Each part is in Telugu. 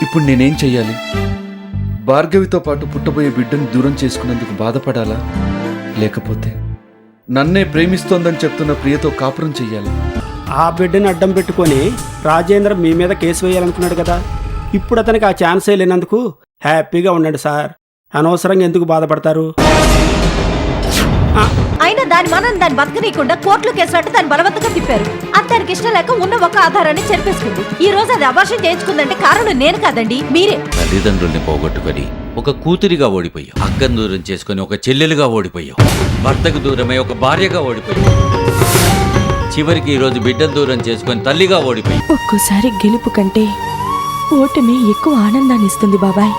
ఇప్పుడు నేనేం చెయ్యాలి? భార్గవితో పాటు పుట్టబోయే బిడ్డను దూరం చేసుకున్నందుకు బాధపడాలా, లేకపోతే నన్నే ప్రేమిస్తోందని చెప్తున్న ప్రియతో కాపురం చెయ్యాలా? ఆ బిడ్డని అడ్డం పెట్టుకొని రాజేంద్ర మీ మీద కేసు వేయాలనుకున్నాడు కదా. ఇప్పుడు అతనికి ఆ ఛాన్సే లేనందుకు హ్యాపీగా ఉండండి సార్. అనవసరంగా ఎందుకు బాధపడతారు? అయినా దాని మనం దాన్ని బతకనీయకుండా కోర్టులో కేసులంటే దాన్ని బలవంతంగా తిప్పారు. అది దానికి ఇష్టం లేక ఉన్న ఒక ఆధారాన్ని చెరిపేసుకుంది. ఈ రోజు అది అబార్షన్ చేయించుకుందంటే కారణం నేను కాదండి, మీరే. తల్లిదండ్రుల్ని పోగొట్టుకొని ఒక కూతురిగా ఓడిపోయావు, అక్కను దూరం చేసుకుని ఒక చెల్లెలుగా ఓడిపోయావు, భర్తకు దూరమై ఒక భార్యగా ఓడిపోయావు, చివరికి ఈరోజు బిడ్డను దూరం చేసుకొని తల్లిగా ఓడిపోయావు. ఒక్కోసారి గెలుపు కంటే ఓటమి ఎక్కువ ఆనందాన్ని ఇస్తుంది బాబాయ్.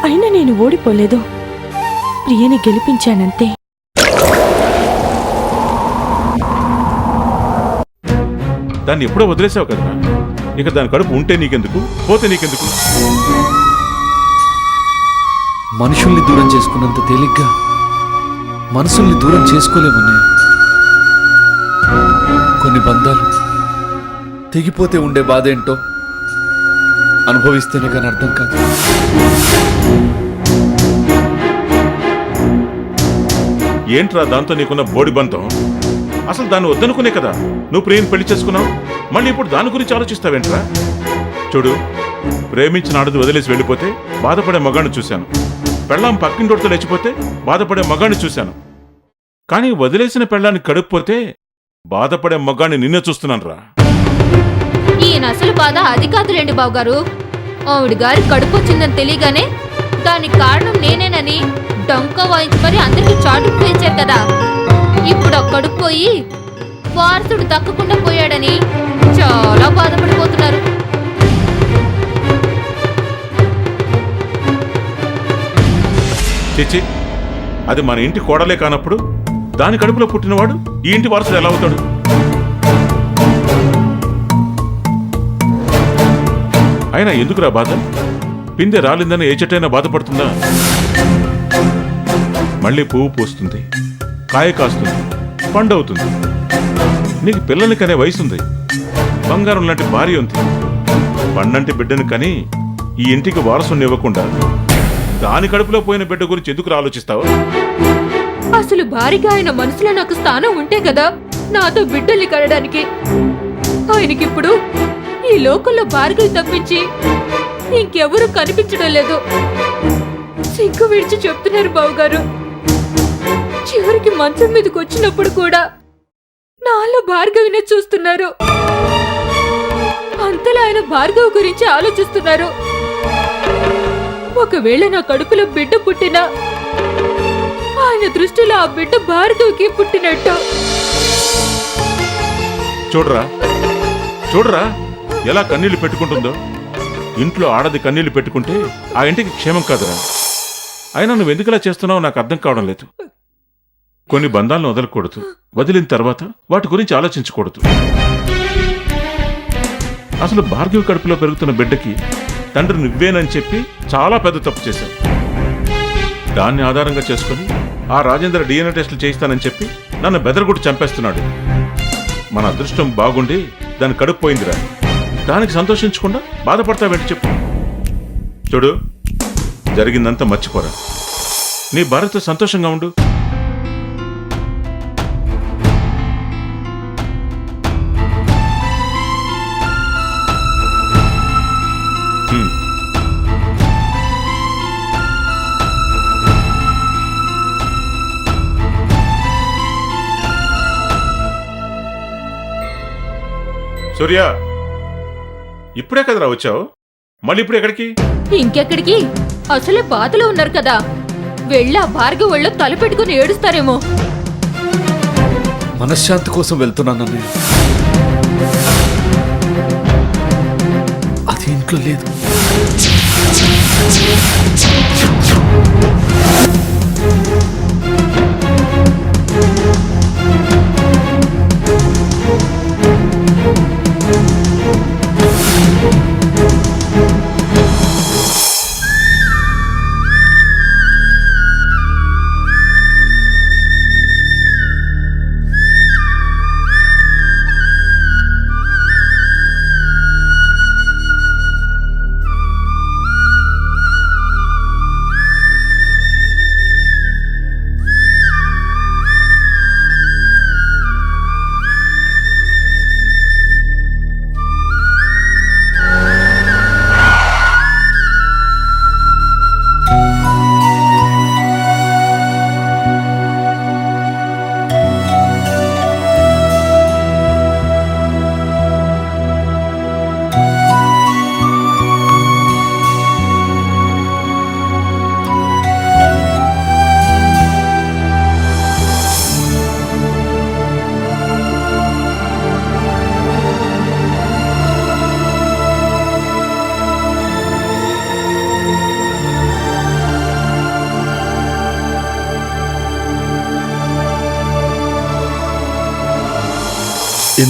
అయినా నేను ఓడిపోలేదు, ప్రియని గెలిపించానంతే. దాన్ని ఎప్పుడో వదిలేసావు కదా, ఇక దాని కడుపు ఉంటే నీకెందుకు, పోతే నీకెందుకు? మనుషుల్ని దూరం చేసుకున్నంత తేలిగ్గా మనసుల్ని దూరం చేసుకోలేమన్నయ్య. కొన్ని బంధాలు తెగిపోతే ఉండే బాధ ఏంటో అనుభవిస్తేనే కానీ అర్థం కాదు. ఏంట్రా దాంతో నీకున్న బోడి బంధం? అసలు దాన్ని వద్దనుకునే కదా నువ్వు ప్రేమ పెళ్లి చేసుకున్నావు. మళ్ళీ ఇప్పుడు దాని గురించి ఆలోచిస్తావేంట్రా? చూడు, ప్రేమించిన ఆడది వదిలేసి వెళ్ళిపోతే బాధపడే మగాన్ని చూశాను, పెళ్ళాం పక్కింటోడితో లేచిపోతే బాధపడే మగాన్ని చూశాను, కానీ వదిలేసిన పెళ్ళాన్ని కడుపుపోతే బాధపడే మగాన్ని నిన్నే చూస్తున్నాను రా. ఈయన అసలు బాధ అది కాదులేండి బావగారు. ఆవిడ గారి కడుపు వచ్చిందని తెలియగానే దానికి కారణం నేనేనని డొంక వాయించి మరి అందరికి చాటుకు పేర్చారు కదా. ఇప్పుడు ఆ కడుపు పోయి వారసుడు దక్కకుండా పోయాడని చాలా బాధపడిపోతున్నారు. చిచ్చి, అది మన ఇంటి కోడలే కానప్పుడు దాని కడుపులో పుట్టినవాడు ఈ ఇంటి వారసుడు ఎలా అవుతాడు? అయినా ఎందుకురా బాధ? పిందె రాలిందని ఏ చెట్టైనా బాధపడుతుందా? మళ్ళీ పువ్వు పూస్తుంది, కాయ కాస్తుంది, పండవుతుంది. నీకు పిల్లల్ని కనే వయసుంది, బంగారం లాంటి భార్య ఉంది. పండంటి బిడ్డను కని ఈ ఇంటికి వారసుని ఇవ్వకుండా దాని కడుపులో పోయిన బిడ్డ గురించి ఎందుకు ఆలోచిస్తావు? అసలు భారీగా ఆయన మనసులో నాకు స్థానం ఉంటే కదా నాతో బిడ్డల్ని కనడానికి. ఆయనకిప్పుడు ఈ లోకంలో భార్గవి తప్పించి ఇంకెవరూ కనిపించడం లేదు. సిగ్గు విడిచి చెప్తున్నారు బావగారు. చివరికి మంచం మీదకి వచ్చినప్పుడు కూడా నాలో భార్గవినే చూస్తున్నారు. అంతలా ఆయన భార్గవి గురించి ఆలోచిస్తున్నారు. ఒకవేళ నా కడుపులో బిడ్డ పుట్టినా ఆయన దృష్టిలో ఆ బిడ్డ భార్గవికి పుట్టినట్టు. చూడరా చూడరా ఎలా కన్నీళ్లు పెట్టుకుంటుందో. ఇంట్లో ఆడది కన్నీళ్లు పెట్టుకుంటే ఆ ఇంటికి క్షేమం కాదురా. అయినా నువ్వెందుకులా చేస్తున్నావో నాకు అర్థం కావడం లేదు. కొన్ని బంధాలను వదలకూడదు, వదిలిన తర్వాత వాటి గురించి ఆలోచించకూడదు. అసలు భార్గవి కడుపులో పెరుగుతున్న బిడ్డకి తండ్రి నువ్వేనని చెప్పి చాలా పెద్ద తప్పు చేశావు. దాన్ని ఆధారంగా చేసుకుని ఆ రాజేంద్ర DNA టెస్టులు చేయిస్తానని చెప్పి నన్ను బెదరగొట్టి చంపేస్తున్నాడు. మన అదృష్టం బాగుండి దాని కడుపు పోయిందిరా. దానికి సంతోషించకుండా బాధపడతావేంటి చెప్పు? చూడు, జరిగిందంతా మర్చిపోరా. నీ భార్యతో సంతోషంగా ఉండు. సూర్య, ఇప్పుడే కదరా వచ్చావు? మళ్ళీ ఇప్పుడు ఎక్కడికి? ఇంకెక్కడికి? అసలే బాధలో ఉన్నారు కదా, వెళ్ళి ఆ భార్గవి ఒళ్ళో తలపెట్టుకుని ఏడుస్తారేమో. మనశ్శాంతి కోసం వెళ్తున్నానన్నయ్య. అది ఇంట్లో లేదు.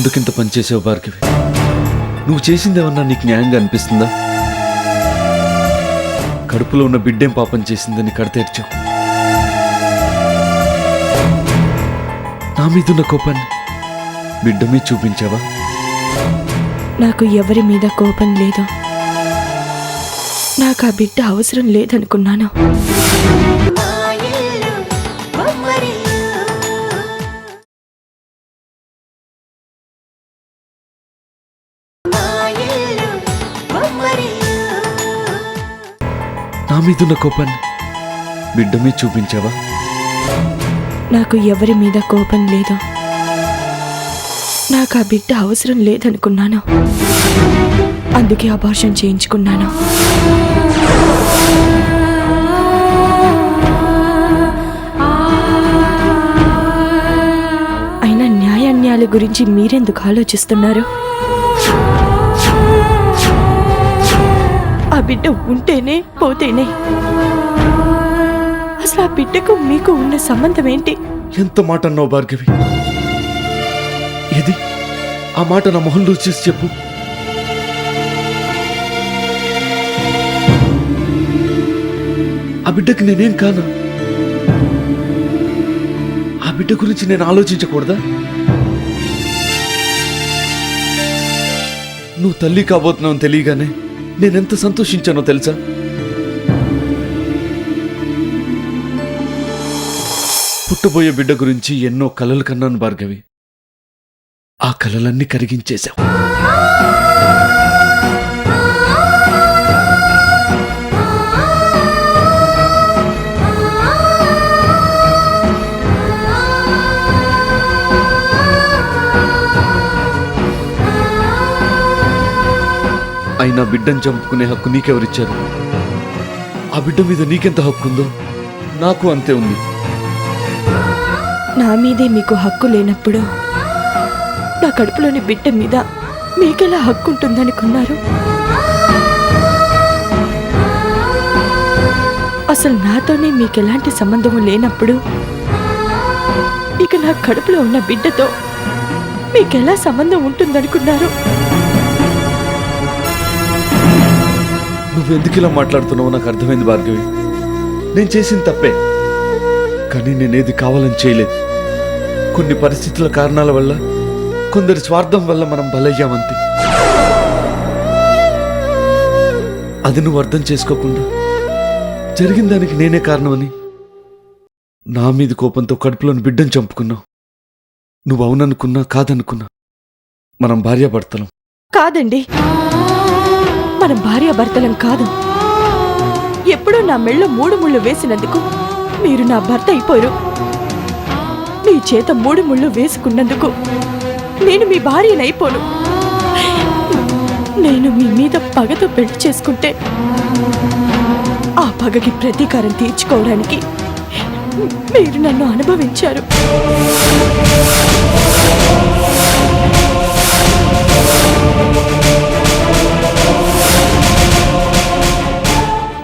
ఎందుకింత పనిచేసావు భార్గవి? నువ్వు చేసిందేమన్నా నీకు న్యాయంగా అనిపిస్తుందా? కడుపులో ఉన్న బిడ్డేం పాపం చేసిందని కడతేర్చావు. నా మీదున్న కోపాన్ని బిడ్డ మీద చూపించావా? నాకు ఎవరి మీద కోపం లేదు. నాకు ఆ బిడ్డ అవసరం లేదనుకున్నాను. నా మీదున్న కోపాన్ని బిడ్డ మీద చూపించావా? నాకు ఎవరి మీద కోపం లేదు. నాకు ఆ బిడ్డ అవసరం లేదనుకున్నాను. అందుకే అబార్షన్ చేయించుకున్నాను. అయినా న్యాయాన్యాయాల గురించి మీరెందుకు ఆలోచిస్తున్నారు? ఆ బిడ్డ ఉంటేనే పోతేనే. అసలు ఆ బిడ్డకు మీకు ఉన్న సంబంధం ఏంటి? ఎంత మాట అన్నావు భార్గవి? ఏది ఆ మాట నా మొహంలో చూసి చెప్పు. ఆ బిడ్డకి నేనేం కానా? ఆ బిడ్డ గురించి నేను ఆలోచించకూడదా? నువ్వు తల్లి కాబోతున్నావు తెలియగానే నేనెంత సంతోషించానో తెలుసా? పుట్టబోయే బిడ్డ గురించి ఎన్నో కలలు కన్నాను భార్గవి. ఆ కలలన్నీ కరిగించేశావు. అయినా బిడ్డను చంపుకునే హక్కు నీకెవరిచ్చారు? ఆ బిడ్డ మీద నీకెంత హక్కు ఉందో నాకు అంతే ఉంది. నా మీదే మీకు హక్కు లేనప్పుడు నా కడుపులోని బిడ్డ మీద మీకెలా హక్కు ఉంటుందనుకున్నారు? అసలు నాతోనే మీకెలాంటి సంబంధం లేనప్పుడు ఇక నా కడుపులో ఉన్న బిడ్డతో మీకెలా సంబంధం ఉంటుందనుకున్నారు? నువ్వెందుకు ఇలా మాట్లాడుతున్నావో నాకు అర్థమైంది భార్గవి. నేను చేసింది తప్పే, కానీ నేనేది కావాలని చేయలేదు. కొన్ని పరిస్థితుల కారణాల వల్ల, కొందరి స్వార్థం వల్ల మనం బలయ్యామంతే. అది నువ్వు అర్థం చేసుకోకుండా జరిగిన దానికి నేనే కారణమని నా మీద కోపంతో కడుపులోని బిడ్డను చంపుకున్నావు. నువ్వు అవుననుకున్నా కాదనుకున్నా మనం భార్యాభర్తలం. కాదండి, మనం భార్యాభర్తలం కాదు. ఎప్పుడో నా మెళ్ళో 3 ముళ్ళు వేసినందుకు మీరు నా భర్త అయిపోయారు. మీ చేత 3 ముళ్ళు వేసుకున్నందుకు నేను మీ భార్యనైపోను. నేను మీ మీద పగతో పెళ్లి చేసుకుంటే ఆ పగకి ప్రతీకారం తీర్చుకోవడానికి మీరు నన్ను అనుభవించారు.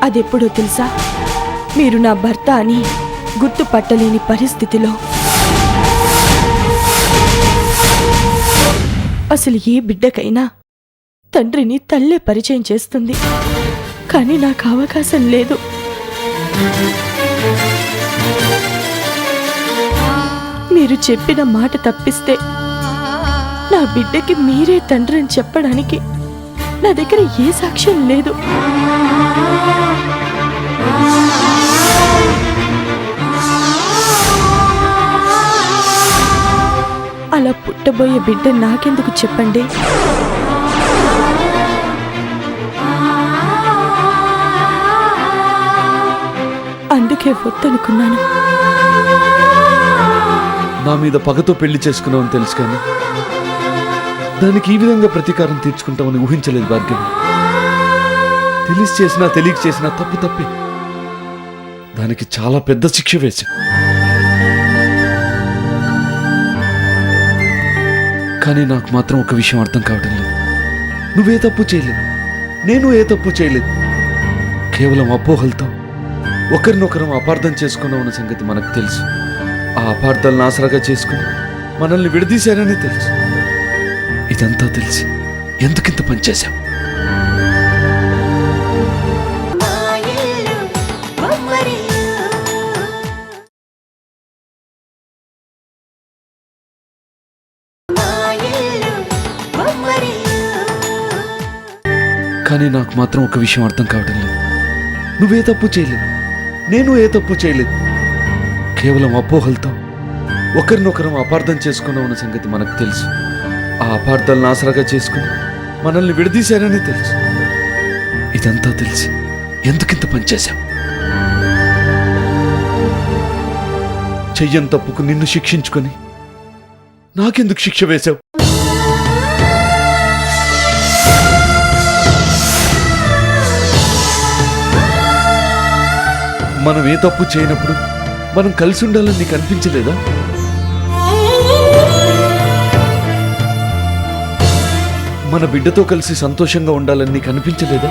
అదెప్పుడో తెలుసా? మీరు నా భర్త అని గుర్తుపట్టలేని పరిస్థితిలో. అసలు ఏ బిడ్డకైనా తండ్రిని తల్లే పరిచయం చేస్తుంది, కానీ నాకు అవకాశం లేదు. మీరు చెప్పిన మాట తప్పిస్తే నా బిడ్డకి మీరే తండ్రి అని చెప్పడానికి నా దగ్గర ఏ సాక్ష్యం లేదు. అలా పుట్టబోయే బిడ్డ నాకెందుకు చెప్పండి? అందుకే వద్దనుకున్నాను. నా మీద పగతో పెళ్లి చేసుకున్నావని తెలుసు, కానీ దానికి ఈ విధంగా ప్రతీకారం తీర్చుకుంటామని ఊహించలేదు భార్గవి. తెలిసి చేసినా తెలియక చేసినా తప్పు తప్పే. దానికి చాలా పెద్ద శిక్ష వేశా. కానీ నాకు మాత్రం ఒక విషయం అర్థం కావడం లేదు. నువ్వే తప్పు చేయలేదు, నేను ఏ తప్పు చేయలేదు. కేవలం అపోహలతో ఒకరినొకరం అపార్థం చేసుకున్నామన్న సంగతి మనకు తెలుసు. ఆ అపార్థాలను ఆసరాగా చేసుకుని మనల్ని విడదీశారని తెలుసు. ఇదంతా తెలిసి ఎందుకింత పనిచేశావు? కానీ నాకు మాత్రం ఒక విషయం అర్థం కావడం లేదు. నువ్వే తప్పు చేయలేదు, నేను ఏ తప్పు చేయలేదు. కేవలం అపోహలతో ఒకరినొకరం అపార్థం చేసుకున్నాం అన్న సంగతి మనకు తెలుసు. ఆ అపార్థాలను ఆసరాగా చేసుకుని మనల్ని విడదీశారని తెలుసు. ఇదంతా తెలిసి ఎందుకింత పనిచేశాం? చెయ్యని తప్పుకు నిన్ను శిక్షించుకొని నాకెందుకు శిక్ష వేశావు? మనం ఏ తప్పు చేయనప్పుడు మనం కలిసి ఉండాలని నీకు అనిపించలేదా? మన బిడ్డతో కలిసి సంతోషంగా ఉండాలని నీకు అనిపించలేదా?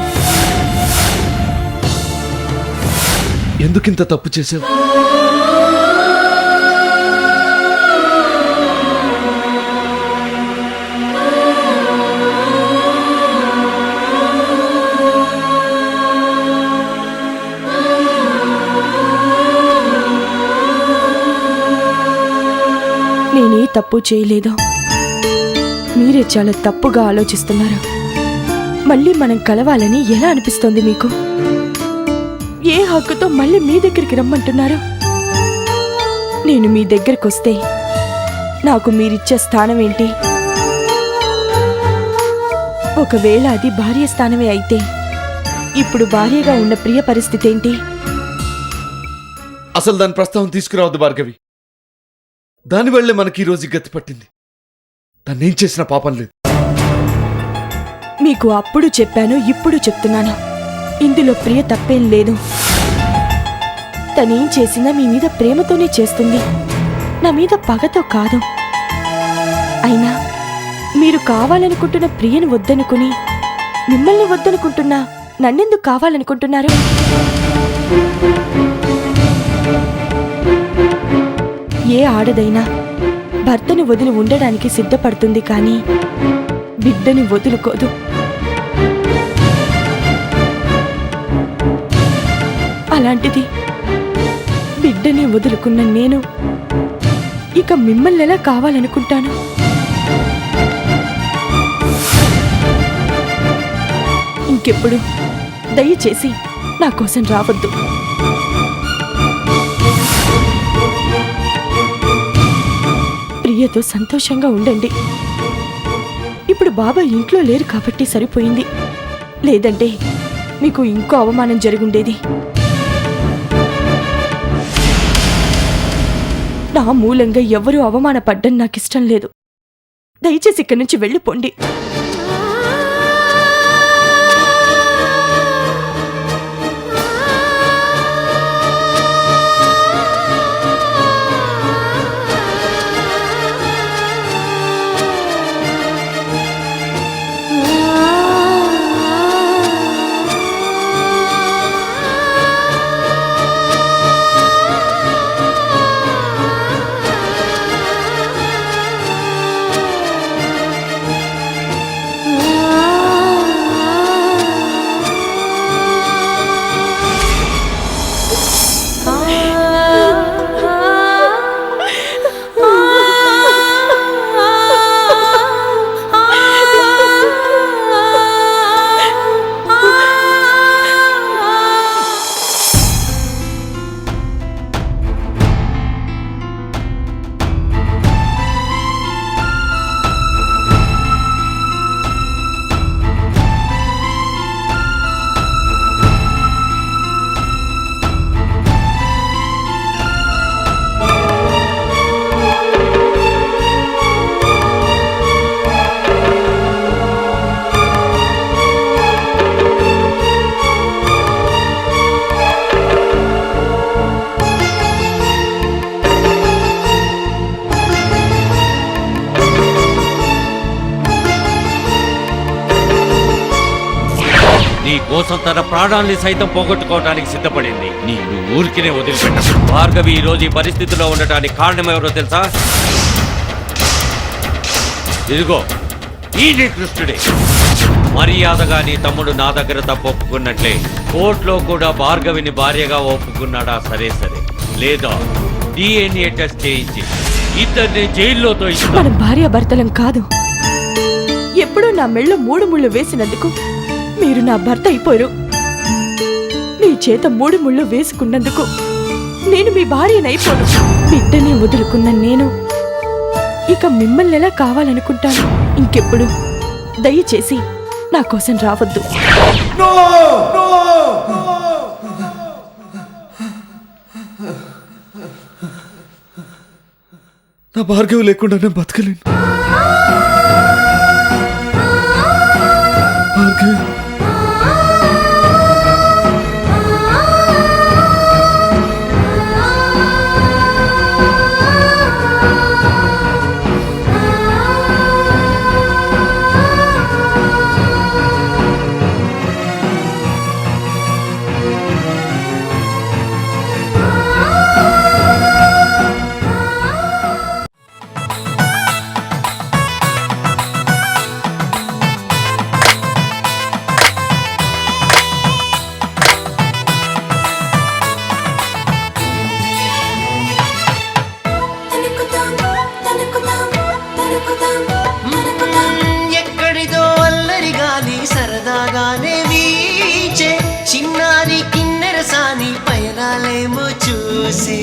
ఎందుకింత తప్పు చేశావు? నేనే తప్పు చేయలేదు. మీరే చాలా తప్పుగా ఆలోచిస్తున్నారు. మళ్ళీ మనం కలవాలని ఎలా అనిపిస్తోంది మీకు? ఏ హక్కుతో మళ్ళీ మీ దగ్గరికి రమ్మంటున్నారు? నేను మీ దగ్గరికి వస్తే నాకు మీరిచ్చే స్థానం ఏంటి? ఒకవేళ అది భార్య స్థానమే అయితే ఇప్పుడు భార్యగా ఉన్న ప్రియ పరిస్థితి ఏంటి? అసలు దాని ప్రస్తావన తీసుకురావద్దు భార్గవి. దానివల్లే మనకి ఈరోజు గతి పట్టింది. దాన్నేం చేసిన పాపం లేదు. మీకు అప్పుడు చెప్పాను, ఇప్పుడు చెప్తున్నాను. ఇందులో ప్రియ తప్పేం లేదు. తనేం చేసినా మీ మీద ప్రేమతోనే చేస్తుంది, నా మీద పగతో కాదు. అయినా మీరు కావాలనుకుంటున్న ప్రియను వద్దనుకుని మిమ్మల్ని వద్దనుకుంటున్నా నన్నెందుకు కావాలనుకుంటున్నారు? ఏ ఆడదైనా భర్తను వదిలి ఉండడానికి సిద్ధపడుతుంది, కానీ బిడ్డని వదులుకోదు. అలాంటిది బిడ్డని వదులుకున్న నేను ఇక మిమ్మల్ని ఎలా కావాలనుకుంటాను? ఇంకెప్పుడు దయచేసి నా కోసం రావద్దు. ప్రియతో సంతోషంగా ఉండండి. ఇప్పుడు బాబా ఇంట్లో లేరు కాబట్టి సరిపోయింది. లేదంటే మీకు ఇంకో అవమానం జరుగుండేది. నా మూలంగా ఎవరూ అవమానపడ్డం నాకిష్టం లేదు. దయచేసి ఇక్కడి నుంచి వెళ్ళిపోండి. నీ కోసం తన ప్రాణాల్ని సైతం పోగొట్టుకోవడానికి సిద్ధపడింది. నీవు ఊరికినే వదిలిపెట్టదు. భార్గవి ఈ రోజు ఈ పరిస్థితిలో ఉండటానికి కారణం ఎవరో తెలుసా? ఇదిగో ఈ నికృష్టుడే. మర్యాదగా నీ తమ్ముడు నా దగ్గర తప్పు ఒప్పుకున్నట్లే కోర్టులో కూడా భార్గవిని భార్యగా ఒప్పుకున్నాడా? సరే సరే, లేదా DNA టెస్ట్ చేయించి ఇద్దరిని జైల్లో తోయిస్తా. మనం భార్యాభర్తలం కాదు. ఎప్పుడూ నా మెళ్ళ 3 ముళ్ళు వేసినందుకు మీరు నా భర్త అయిపోయారు. మీ చేత 3 ముళ్ళు వేసుకున్నందుకు నేను మీ భార్యనైపోను. బిడ్డని వదులుకున్న నేను ఇక మిమ్మల్ని ఎలా కావాలనుకుంటాను? ఇంకెప్పుడు దయచేసి నా కోసం రావద్దు. నా భార్గవి లేకుండా నేను బతకలేను. భార్గవి, ఎక్కడిదో అల్లరి గాలి సరదాగానే వీచే చిన్నారి కిన్నెరసాని పయనాలేమో చూసి